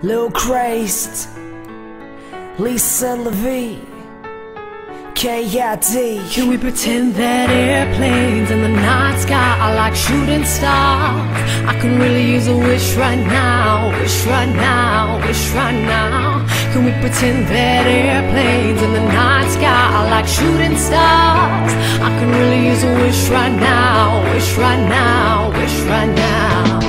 Lil Crazed, Lisa LaVie, K.I.D. Can we pretend that airplanes in the night sky are like shooting stars? I can really use a wish right now, wish right now, wish right now. Can we pretend that airplanes in the night sky are like shooting stars? I can really use a wish right now, wish right now, wish right now.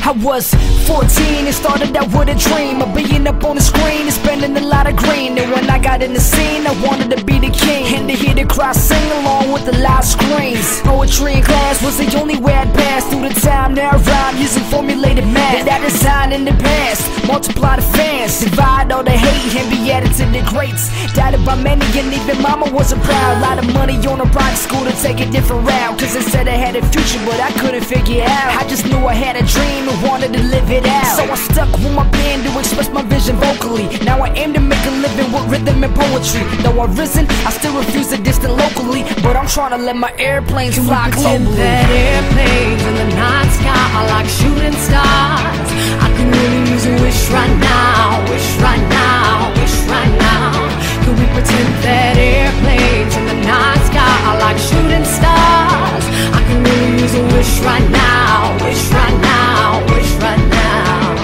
I was 14 and started out with a dream of being up on the screen and spending a lot of green. And when I got in the scene, I wanted to be the king, and to hear the crowd sing along with the loud screams. Poetry in class was the only way I'd pass through the time that I rhyme using formulated math that I designed in the past. Multiply the fans, divide all the hate, and be added to the greats. Doubted by many, and even mama wasn't proud. A lot of money on a private school to take a different route, cause it said I had a future, but I couldn't figure it out. I just knew I had a dream and wanted to live it out. So I stuck with my pen to express my vision vocally. Now I aim to make a living with rhythm and poetry. Though I've risen, I still refuse to distant locally, but I'm trying to let my airplanes fly globally. That airplanes in the night sky are like shooting stars. I can really use a wish right now, wish right now, wish right now. Can we pretend that airplanes in the night sky are like shooting stars? I can really use a wish right now, wish right now, wish right now.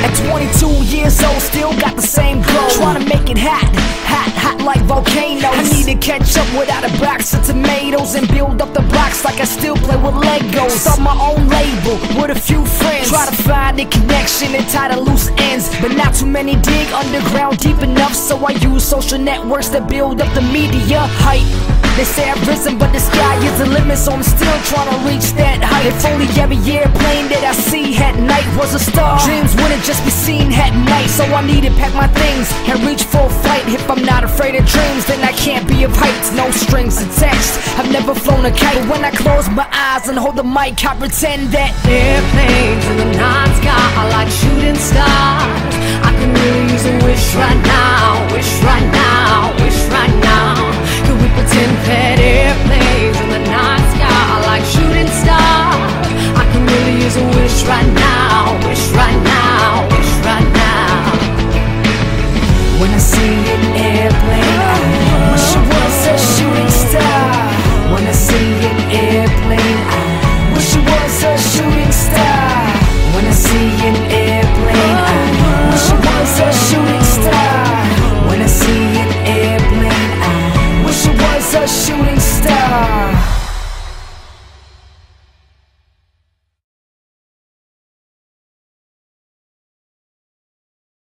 At 22 years old, still got the same goal, trying to make it hot, hot, hot like volcanoes. I need to catch up without a box of tomatoes and build up the blocks like I still play with Legos. Start my own label with a few friends, try to find a connection and tie the loose ends, but not too many dig underground deep enough, so I use social networks to build up the media hype. They say I've risen, but the sky is the limit, so I'm still trying to reach that height. If only every airplane that I see at night was a star, dreams wouldn't just be seen at night. So I need to pack my things and reach for a flight. If I'm not afraid of dreams, then I can't be of heights, no strings attached. I've never flown a kite, but when I close my eyes and hold the mic, I pretend that airplanes in the night sky are like shooting stars. I can really use a wish right now, wish right now, wish right now. Can we pretend that airplanes in the night sky are like shooting stars? I can really use a wish right now, wish right